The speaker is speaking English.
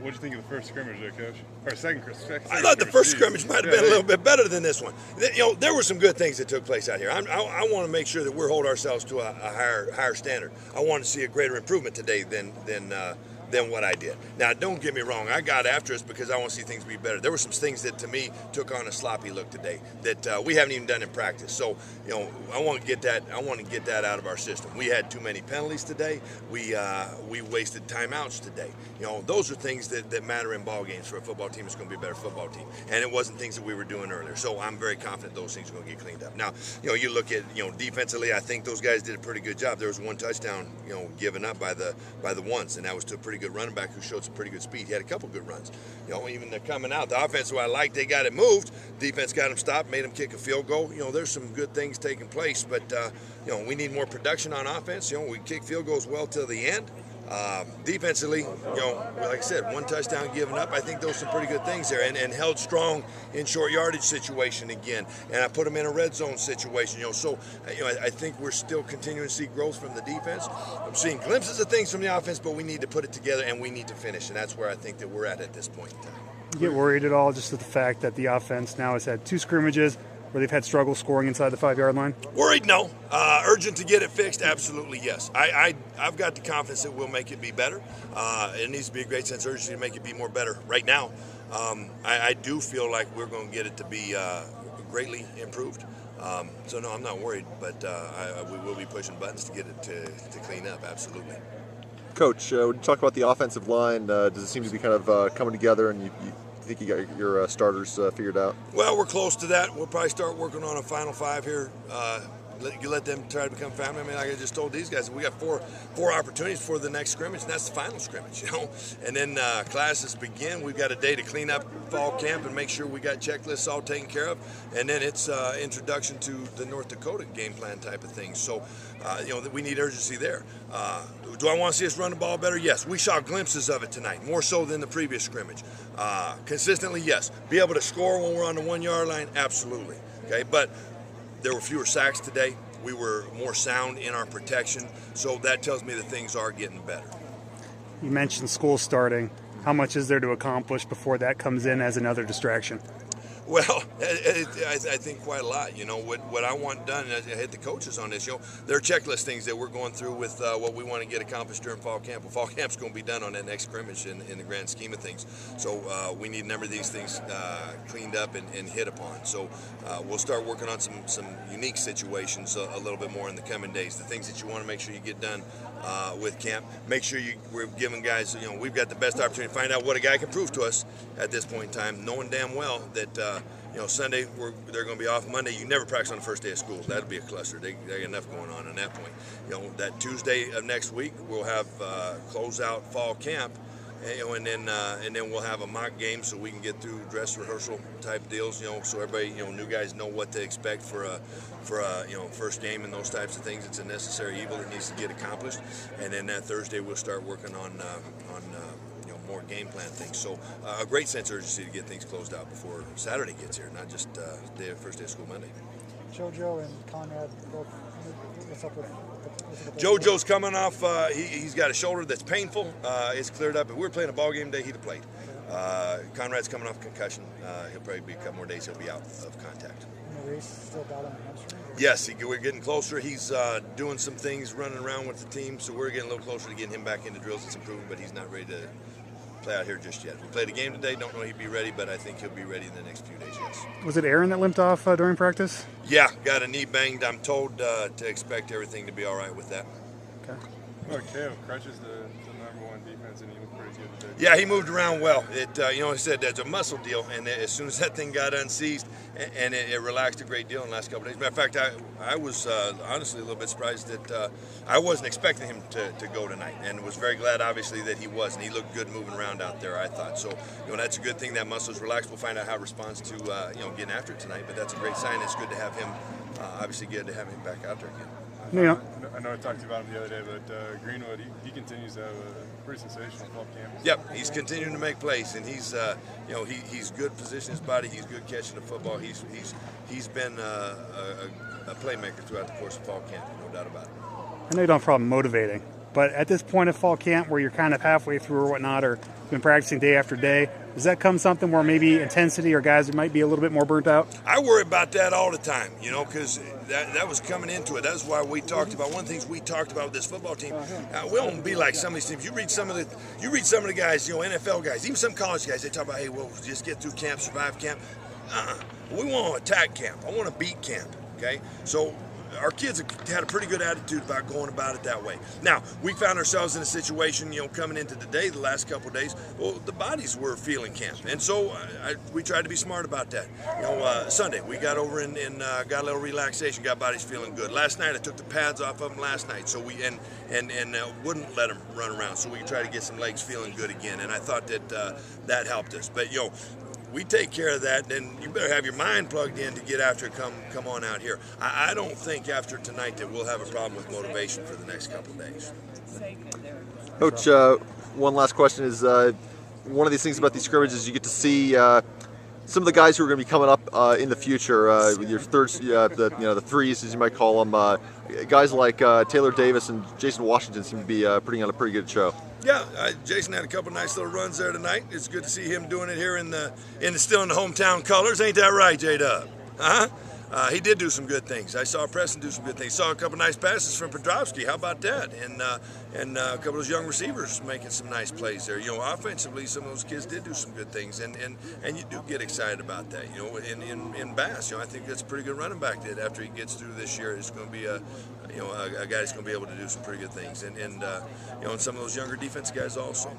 What did you think of the first scrimmage there, Coach? Or second I thought the first scrimmage might have been a little bit better than this one. There were some good things that took place out here. I want to make sure that we're holding ourselves to a higher standard. I want to see a greater improvement today than what I did. Now, don't get me wrong. I got after us because I want to see things be better. There were some things that, to me, took on a sloppy look today that we haven't even done in practice. So, I want to get that. I want to get that out of our system. We had too many penalties today. We wasted timeouts today. Those are things that matter in ball games for a football team. It's going to be a better football team, and it wasn't things that we were doing earlier. So I'm very confident those things are going to get cleaned up. Now, you look at defensively. I think those guys did a pretty good job. There was one touchdown given up by the ones, and that was to a pretty good running back who showed some pretty good speed. He had a couple good runs. Even they're coming out. The offense, who I like, they got it moved. Defense got him stopped, made him kick a field goal. There's some good things taking place, but we need more production on offense. We kick field goals well till the end. Defensively, like I said, one touchdown given up. I think those are some pretty good things there, and held strong in short yardage situation again. And I put them in a red zone situation. So I think we're still continuing to see growth from the defense. I'm seeing glimpses of things from the offense, but we need to put it together and we need to finish, and that's where I think that we're at this point in time. You get worried at all just at the fact that the offense now has had 2 scrimmages where they've had struggle scoring inside the 5-yard line? Worried, no. Urgent to get it fixed, absolutely, yes. I've got the confidence that we'll make it be better. It needs to be a great sense of urgency to make it be more better right now. I do feel like we're going to get it to be greatly improved. So, no, I'm not worried, but we will be pushing buttons to get it to clean up, absolutely. Coach, when you talk about the offensive line, does it seem to be kind of coming together, and you think you got your starters figured out? Well, we're close to that. We'll probably start working on a final 5 here. Let them try to become family. Like I just told these guys, we got four opportunities for the next scrimmage, and that's the final scrimmage, And then classes begin. We've got a day to clean up fall camp and make sure we got checklists all taken care of. And then it's introduction to the North Dakota game plan type of thing. So, we need urgency there. Do I want to see us run the ball better? Yes. We saw glimpses of it tonight, more so than the previous scrimmage. Consistently, yes. Be able to score when we're on the 1-yard line? Absolutely. Okay, but there were fewer sacks today. We were more sound in our protection, so that tells me that things are getting better. You mentioned school starting. How much is there to accomplish before that comes in as another distraction? Well, I think quite a lot. What I want done, and I hit the coaches on this, there are checklist things that we're going through with what we want to get accomplished during fall camp. Well, fall camp's going to be done on that next scrimmage in the grand scheme of things. So we need a number of these things cleaned up and hit upon. So we'll start working on some unique situations a little bit more in the coming days. The things that you want to make sure you get done with camp. Make sure we're giving guys, we've got the best opportunity to find out what a guy can prove to us at this point in time, knowing damn well that Sunday they're going to be off. Monday you never practice on the first day of school. That'll be a cluster. They got enough going on that point. That Tuesday of next week we'll have close out fall camp, and then we'll have a mock game so we can get through dress rehearsal type deals. So everybody new guys know what to expect for a first game and those types of things. It's a necessary evil that needs to get accomplished, and then that Thursday we'll start working on more game plan things. So a great sense of urgency to get things closed out before Saturday gets here, not just first day of school Monday. JoJo and Conrad both. What's up with JoJo's coming off. He's got a shoulder that's painful. It's cleared up. If we were playing a ball game day, he'd have played. Conrad's coming off concussion. He'll probably be a couple more days. He'll be out of contact. Maurice still battling hamstring? Yes, we're getting closer. He's doing some things, running around with the team, so we're getting a little closer to getting him back into drills. It's improving, but he's not ready to play out here just yet. We played a game today. Don't know he'd be ready, but I think he'll be ready in the next few days, yes. Was it Aaron that limped off during practice? Yeah, got a knee banged. I'm told to expect everything to be all right with that. Okay. Well, Kale Crutch's the number 1 defense, and he looked pretty good today. Yeah, he moved around well. He said that's a muscle deal, and as soon as that thing got unseized, and it relaxed a great deal in the last couple of days. Matter of fact, I was honestly a little bit surprised that I wasn't expecting him to go tonight, and was very glad, obviously, that he was, and he looked good moving around out there, I thought. So, that's a good thing. That muscle's relaxed. We'll find out how it responds to, getting after it tonight, but that's a great sign. It's good to have him, obviously good to have him back out there again. Yeah. I know I talked about him the other day, but Greenwood, he continues to have a pretty sensational fall camp. Yep, he's continuing to make plays, and he's he's good positioning his body. He's good catching the football. He's been a playmaker throughout the course of fall camp, no doubt about it. I know you don't have a problem motivating, But at this point of fall camp, where you're kind of halfway through or whatnot, or been practicing day after day, does that come something where maybe intensity or guys might be a little bit more burnt out? I worry about that all the time, because that was coming into it. That's why we talked about one of the things we talked about with this football team. We don't be like some of these teams. You read some of the guys, NFL guys, even some college guys. They talk about, hey, we'll just get through camp, survive camp. We want to attack camp. I want to beat camp. Okay, so our kids have had a pretty good attitude about going about it that way. Now, we found ourselves in a situation, coming into the day, the last couple of days, well, the bodies were feeling camp. And so we tried to be smart about that. Sunday, we got over and got a little relaxation, got bodies feeling good. Last night, I took the pads off of them last night, so we wouldn't let them run around, so we could try to get some legs feeling good again. And I thought that that helped us. But, we take care of that, then you better have your mind plugged in to get after it, come on out here. I don't think after tonight that we'll have a problem with motivation for the next couple of days. Coach, one last question is, one of these things about these scrimmages, you get to see some of the guys who are going to be coming up in the future, with your thirds, the threes, as you might call them. Guys like Taylor Davis and Jason Washington seem to be putting on a pretty good show. Yeah, Jason had a couple nice little runs there tonight. It's good to see him doing it here still in the hometown colors. Ain't that right, J-Dub? He did do some good things. I saw Preston do some good things. Saw a couple nice passes from Pedrovsky. How about that? And a couple of those young receivers making some nice plays there. Offensively, some of those kids did do some good things, and you do get excited about that. In Bass, I think that's a pretty good running back. That after he gets through this year, is going to be a guy that's going to be able to do some pretty good things, and some of those younger defense guys also.